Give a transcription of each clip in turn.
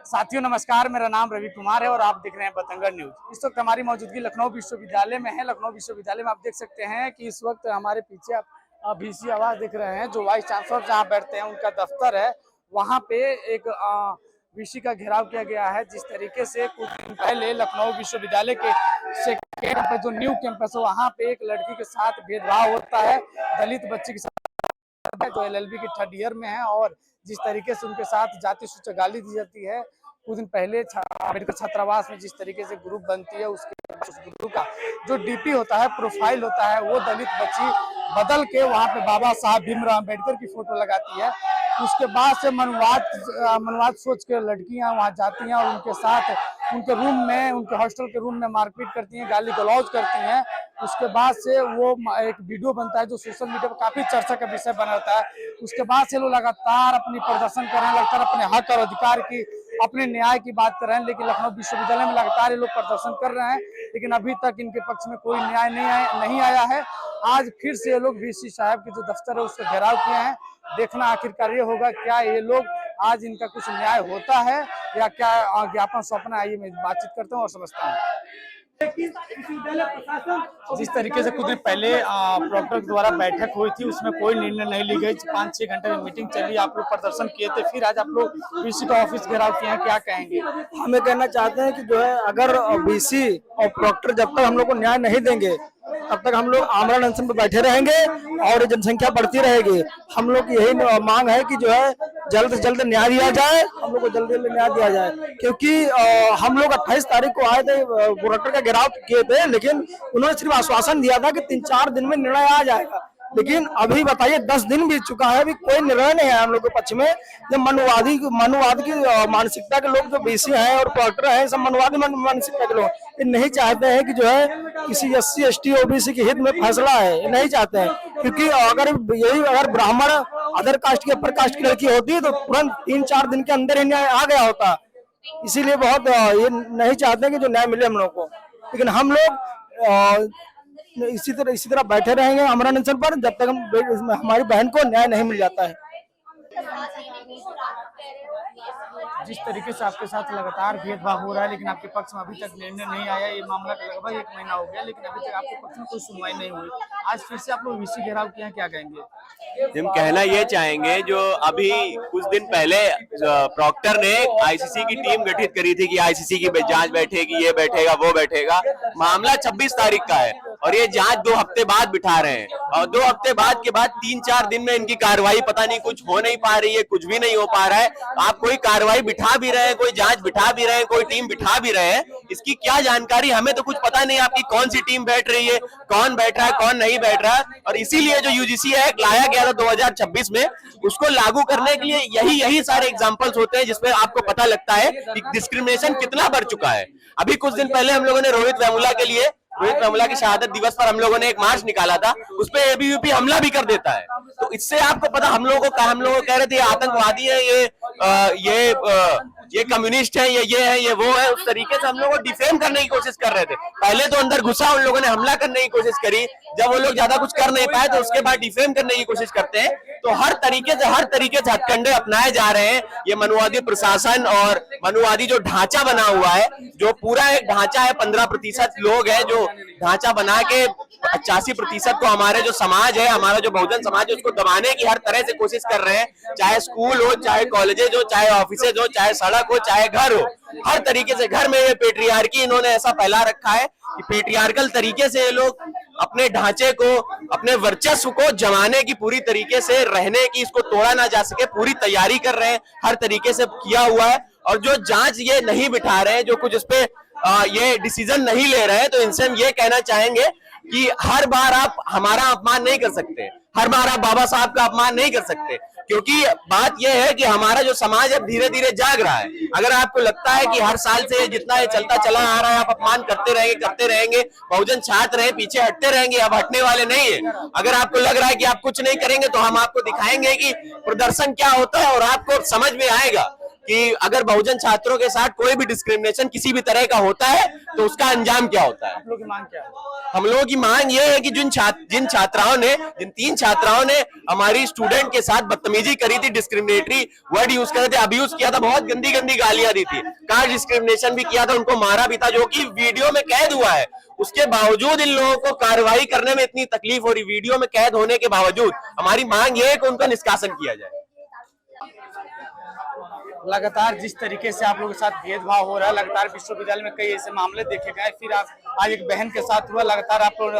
साथियों नमस्कार, मेरा नाम रवि कुमार है और आप देख रहे हैं बतंगड़ न्यूज। इस वक्त हमारी मौजूदगी लखनऊ विश्वविद्यालय में है। लखनऊ विश्वविद्यालय में आप देख सकते हैं कि इस वक्त हमारे पीछे आप VC आवास देख रहे हैं, जो वाइस चांसलर जहां बैठते हैं उनका दफ्तर है। वहां पे एक VC का घेराव किया गया है। जिस तरीके से कुछ दिन पहले लखनऊ विश्वविद्यालय के जो न्यू कैंपस है वहां पे एक लड़की के साथ भेदभाव होता है, दलित बच्चे के साथ जो LLB की 3rd ईयर में है, और जिस तरीके से उनके साथ जाति सूचक गाली दी जाती है। कुछ दिन पहले अम्बेडकर छात्रावास में जिस तरीके से ग्रुप बनती है, उस ग्रुप का जो DP होता है, प्रोफाइल होता है, वो दलित बच्ची बदल के वहां पे बाबा साहब भीमराव अम्बेडकर की फोटो लगाती है। उसके बाद से मनवाद सोच के लड़कियां वहां जाती हैं और उनके साथ उनके रूम में, उनके हॉस्टल के रूम में मारपीट करती हैं, गाली गलौज करती हैं। उसके बाद से वो एक वीडियो बनता है जो सोशल मीडिया पर काफी चर्चा का विषय बना होता है। उसके बाद से लोग लगातार अपनी प्रदर्शन कर रहे हैं, लगातार अपने हक और अधिकार की, अपने न्याय की बात कर रहे हैं। लेकिन लखनऊ विश्वविद्यालय में लगातार ये लोग प्रदर्शन कर रहे हैं, लेकिन अभी तक इनके पक्ष में कोई न्याय नहीं आया है। आज फिर से ये लोग VC साहब के जो दफ्तर है उसका घेराव किए हैं। देखना आखिरकार ये होगा, क्या ये लोग आज इनका कुछ न्याय होता है या क्या ज्ञापन सौंपना। आइए मैं बातचीत करता हूँ और समझता हूँ। जिस तरीके से कुछ दिन पहले प्रॉक्टर द्वारा बैठक हुई थी, उसमें कोई निर्णय नहीं ली गई। 5-6 घंटे में मीटिंग चली, आप लोग प्रदर्शन किए थे, फिर आज आप लोग VC का ऑफिस घेराव किए हैं, क्या कहेंगे? हमें कहना चाहते हैं कि जो है, अगर VC और प्रॉक्टर जब तक हम लोग को न्याय नहीं देंगे तब तक हम लोग आमरण अनशन पर बैठे रहेंगे और जनसंख्या बढ़ती रहेगी। हम लोग की यही मांग है कि जो है जल्द से जल्द न्याय दिया जाए, हम लोग को जल्द से जल्द न्याय दिया जाए। क्योंकि हम लोग 28 तारीख को आए थे, प्रॉक्टर का घेराव किए थे, लेकिन उन्होंने सिर्फ आश्वासन दिया था कि 3-4 दिन में निर्णय आ जाएगा। लेकिन अभी बताइए 10 दिन बीत चुका है, अभी कोई निर्णय नहीं है हम लोग के पक्ष में। जब मनुवाद की मानसिकता के लोग जो VC हैं और प्रॉक्टर हैं, सब मनुवादी मानसिकता के लोग, ये नहीं चाहते हैं कि जो है किसी SC ST OBC के हित में फैसला है, ये नहीं चाहते हैं। क्योंकि अगर ब्राह्मण अदर कास्ट की, अपर कास्ट की लड़की होती तो तुरंत 3-4 दिन के अंदर ही न्याय आ गया होता। इसीलिए बहुत ये नहीं चाहते कि जो न्याय मिले हम लोग को। लेकिन हम लोग इसी तरह बैठे रहेंगे आमरण अनशन पर जब तक हमारी बहन को न्याय नहीं मिल जाता है। जिस तरीके से आपके साथ लगातार भेदभाव हो रहा है, लेकिन आपके पक्ष में अभी तक निर्णय नहीं आया। ये मामला लगभग 1 महीना हो गया, लेकिन अभी तक आपके पक्ष में कोई सुनवाई नहीं हुई। आज फिर से आप लोग VC घेराव किए हैं, क्या कहेंगे? हम कहना ये चाहेंगे, जो अभी कुछ दिन पहले प्रॉक्टर ने ICC की टीम गठित करी थी कि ICC की जांच बैठेगी, ये बैठेगा, वो बैठेगा। मामला 26 तारीख का है और ये जांच 2 हफ्ते बाद बिठा रहे हैं, और 2 हफ्ते बाद के बाद 3-4 दिन में इनकी कार्रवाई पता नहीं कुछ हो नहीं पा रही है, कुछ भी नहीं हो पा रहा है। आप कोई कार्रवाई बिठा भी रहे हैं, कोई जांच बिठा भी रहे हैं, कोई टीम बिठा भी रहे हैं, इसकी क्या जानकारी हमें तो कुछ पता नहीं। आपकी कौन सी टीम बैठ रही है, कौन बैठ रहा है, कौन नहीं बैठ रहा है। और इसीलिए जो UGC एक्ट लाया गया था 2026 में, उसको लागू करने के लिए यही सारे एग्जांपल्स होते हैं जिसमें आपको पता लगता है कि डिस्क्रिमिनेशन कितना बढ़ चुका है। अभी कुछ दिन पहले हम लोगों ने रोहित वेमुला की शहादत दिवस पर हम लोगों ने एक मार्च निकाला था, उस पे ABVP हमला भी कर देता है। तो इससे आपको पता, हम लोगों को कह रहे थे आतंकवादी है, ये कम्युनिस्ट है, ये है, ये वो है। उस तरीके से हम लोगों को डिफेम करने की कोशिश कर रहे थे। पहले तो अंदर घुसा, उन लोगों ने हमला करने की कोशिश करी। जब वो लोग ज्यादा कुछ कर नहीं पाए तो उसके बाद डिफेम करने की कोशिश करते हैं। तो हर तरीके से हथकंडे अपनाए जा रहे हैं। ये मनुवादी प्रशासन और मनुवादी जो ढांचा बना हुआ है, जो पूरा एक ढांचा है, 15% लोग हैं जो ढांचा बना के 85% को हमारे जो समाज है, हमारा जो बहुजन समाज है, उसको दबाने की हर तरह से कोशिश कर रहे हैं। चाहे स्कूल हो, चाहे कॉलेजेज हो, चाहे ऑफिसेज हो, चाहे सड़क हो, चाहे घर हो, हर तरीके से घर में ये पेट्रियार्की इन्होंने ऐसा फैला रखा है कि पेट्रियार्कल तरीके से ये लोग अपने ढांचे को, अपने वर्चस्व को जमाने की, पूरी तरीके से रहने की, इसको तोड़ा ना जा सके, पूरी तैयारी कर रहे हैं। हर तरीके से किया हुआ है। और जो जांच ये नहीं बिठा रहे हैं, जो कुछ इस पे ये डिसीजन नहीं ले रहे हैं, तो इनसे हम ये कहना चाहेंगे कि हर बार आप हमारा अपमान नहीं कर सकते, हर बार आप बाबा साहब का अपमान नहीं कर सकते। क्योंकि बात यह है कि हमारा जो समाज है धीरे धीरे जाग रहा है। अगर आपको लगता है कि हर साल से जितना ये चलता चला आ रहा है, आप अपमान करते रहेंगे, बहुजन छात्र रहे, पीछे हटते रहेंगे, अब हटने वाले नहीं है। अगर आपको लग रहा है कि आप कुछ नहीं करेंगे, तो हम आपको दिखाएंगे कि प्रदर्शन क्या होता है और आपको समझ में आएगा। कि अगर बहुजन छात्रों के साथ कोई भी डिस्क्रिमिनेशन किसी भी तरह का होता है तो उसका अंजाम क्या होता है। आप लोगों की मांग क्या है? हम लोगों की मांग ये है कि जिन तीन छात्राओं ने हमारी स्टूडेंट के साथ बदतमीजी करी थी, डिस्क्रिमिनेटरी वर्ड यूज करे थे, अब्यूज किया था, बहुत गंदी गंदी गालियां दी थी, कास्ट डिस्क्रिमिनेशन भी किया था, उनको मारा भी था, जो कि वीडियो में कैद हुआ है। उसके बावजूद इन लोगों को कार्रवाई करने में इतनी तकलीफ हो रही, वीडियो में कैद होने के बावजूद। हमारी मांग ये है कि उनका निष्कासन किया जाए। लगातार जिस तरीके से आप लोगों के साथ भेदभाव हो रहा है, लगातार विश्वविद्यालय में कई ऐसे मामले देखे गए, फिर आज एक बहन के साथ हुआ, लगातार आप लोग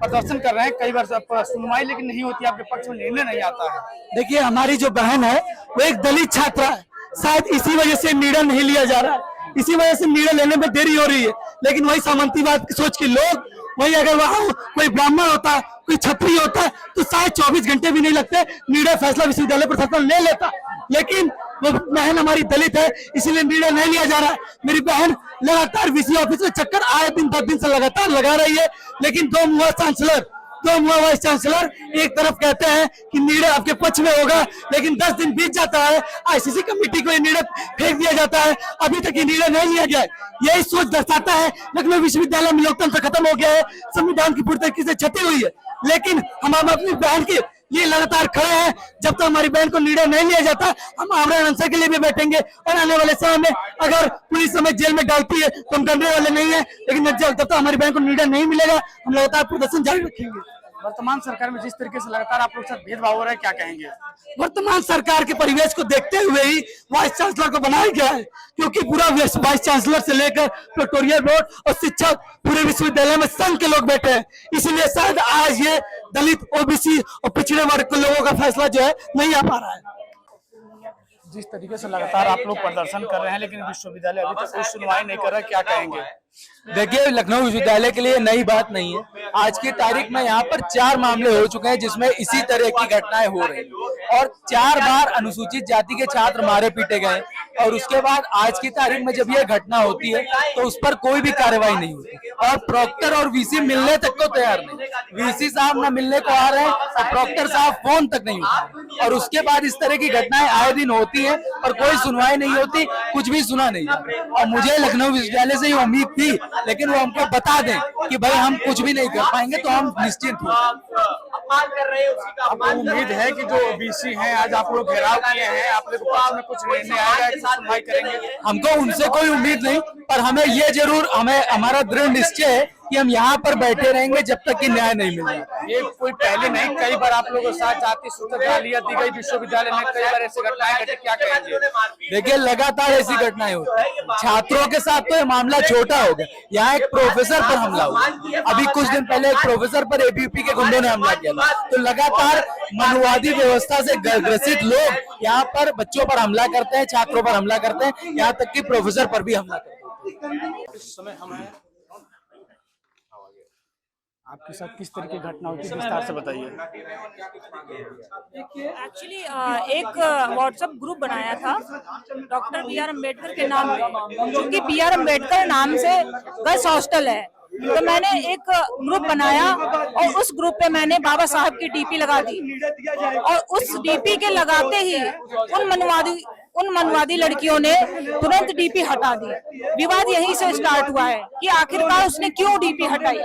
प्रदर्शन कर रहे हैं, कई बार सुनवाई लेकिन नहीं होती, आपके पक्ष में निर्णय नहीं आता है। देखिए, हमारी जो बहन है वो एक दलित छात्रा है, शायद इसी वजह से निर्णय नहीं लिया जा रहा है, इसी वजह से निर्णय लेने में देरी हो रही है। लेकिन वही सामंतीवाद की सोच के लोग, वही अगर वहाँ कोई ब्राह्मण होता, कोई क्षत्रिय होता तो शायद 24 घंटे भी नहीं लगते, निर्णय फैसला विश्वविद्यालय प्रशासन ले लेता। लेकिन वो बहन हमारी दलित है, इसीलिए निर्णय नहीं लिया जा रहा है। मेरी बहन लगातार वीसी ऑफिस में चक्कर आए दिन 10 दिन से लगातार लगा रही है, लेकिन दो मुआ वाइस चांसलर एक तरफ कहते हैं कि निर्णय आपके पक्ष में होगा, लेकिन 10 दिन बीत जाता है, आईसीसी कमेटी को ये निर्णय फेंक दिया जाता है, अभी तक ये निर्णय नहीं लिया गया है। यही सोच दर्शाता है लखनऊ विश्वविद्यालय में लोकतंत्र खत्म हो गया है, संविधान की पूरी तरीके से क्षति हुई है। लेकिन हम अपनी बहन के ये लगातार खड़े हैं, जब तक हमारी बहन को निर्णय नहीं लिया जाता हम आमरण अनशन के लिए भी बैठेंगे, और आने वाले समय में अगर पुलिस हमें जेल में डालती है तो हम डरने वाले नहीं है, लेकिन जब तक हमारी बहन को निर्णय नहीं मिलेगा हम लगातार प्रदर्शन जारी रखेंगे। वर्तमान सरकार में जिस तरीके से लगातार आप लोग साथ भेदभाव हो रहा है, क्या कहेंगे? वर्तमान सरकार के परिवेश को देखते हुए ही वाइस चांसलर को बनाया गया है, क्योंकि पूरा वाइस चांसलर से लेकर प्रेटोरियल बोर्ड और शिक्षक पूरे विश्वविद्यालय में संघ के लोग बैठे हैं, इसलिए शायद आज ये दलित, ओबीसी और पिछड़े वर्ग के लोगों का फैसला जो है नहीं आ पा रहा है। जिस तरीके से लगातार आप लोग प्रदर्शन कर रहे हैं, लेकिन विश्वविद्यालय अभी तक कोई सुनवाई नहीं कर रहा है, क्या कहेंगे? देखिए, लखनऊ विश्वविद्यालय के लिए नई बात नहीं है। आज की तारीख में यहाँ पर 4 मामले हो चुके हैं जिसमें इसी तरह की घटनाएं हो रही हैं, और 4 बार अनुसूचित जाति के छात्र मारे पीटे गए, और उसके बाद आज की तारीख में जब ये घटना होती है तो उस पर कोई भी कार्रवाई नहीं होती, और प्रॉक्टर और वीसी मिलने तक को तैयार नहीं। वीसी साहब न मिलने को आ रहे हैं और प्रॉक्टर साहब फोन तक नहीं उठा, और उसके बाद इस तरह की घटनाएं आए दिन होती है और कोई सुनवाई नहीं होती, कुछ भी सुना नहीं। और मुझे लखनऊ विश्वविद्यालय से ये उम्मीद थी, लेकिन वो हमको बता दें कि भाई हम कुछ भी नहीं कर पाएंगे तो हम निश्चिंत हो। आपको उम्मीद है कि जो ओबीसी हैं, आज आप लोग घेराव किए हैं, आप लोग पक्ष में कुछ निर्णय आएगा कि सुनवाई करेंगे? हमको उनसे कोई उम्मीद नहीं, पर हमें ये जरूर, हमारा दृढ़ निश्चय है कि हम यहाँ पर बैठे रहेंगे जब तक कि न्याय नहीं मिलेगा। ये कोई पहले नहीं, कई बार आप लोगों के साथ जाति सूचक गालियां दी गई विश्वविद्यालय में, कई बार ऐसी घटनाएं घटी, क्या कहेंगे? देखिए, लगातार ऐसी घटनाएं होती हैं। छात्रों के साथ तो ये मामला छोटा हो गया, यहाँ एक प्रोफेसर पर हमला हुआ, अभी कुछ दिन पहले एक प्रोफेसर पर एबीवीपी के गुंडों ने हमला किया था। तो लगातार मनुवादी व्यवस्था से ग्रसित लोग यहाँ पर बच्चों पर हमला करते हैं, छात्रों पर हमला करते हैं, यहाँ तक कि प्रोफेसर पर भी हमला करते हैं। इस समय हमें आपके साथ किस तरह की घटना होती है, विस्तार से बताइए। एक्चुअली एक व्हाट्सएप ग्रुप बनाया था डॉक्टर बी आर अम्बेडकर के नाम पे, क्योंकि बी आर अम्बेडकर नाम से गर्ल्स हॉस्टल है, तो मैंने एक ग्रुप बनाया और उस ग्रुप पे मैंने बाबा साहब की डीपी लगा दी, और उस डीपी के लगाते ही उन मनवादी लड़कियों ने तुरंत डीपी हटा दी। विवाद यहीं से स्टार्ट हुआ है कि आखिरकार उसने क्यों डीपी हटाई।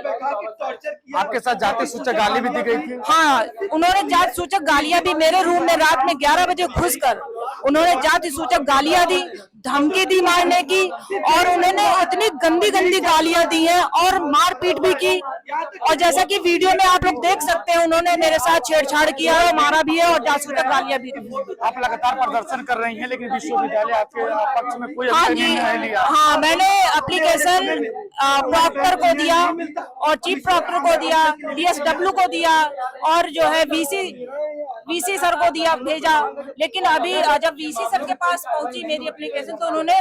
आपके साथ जाति सूचक गाली भी दी गई थी? हाँ, उन्होंने जाति सूचक गालियां भी मेरे रूम में रात में 11 बजे घुसकर उन्होंने जाति सूचक गालियां दी, धमकी दी मारने की, और उन्होंने इतनी गंदी गंदी गालियां दी हैं और मारपीट भी की। और जैसा कि वीडियो में आप लोग देख सकते हैं, उन्होंने मेरे साथ छेड़छाड़ किया है, मारा भी है और जाति सूचक गालियां भी दी। आप लगातार प्रदर्शन कर रही हैं, लेकिन विश्वविद्यालय आपके पक्ष में कोई हाँ एक्शन जी, नहीं लिया? हाँ, मैंने एप्लीकेशन प्रॉक्टर को दिया और चीफ प्रॉक्टर को दिया, डीएसडब्ल्यू को दिया, और जो है वीसी सर को दिया, भेजा। लेकिन अभी जब वीसी सर के पास पहुंची मेरी एप्लीकेशन, तो उन्होंने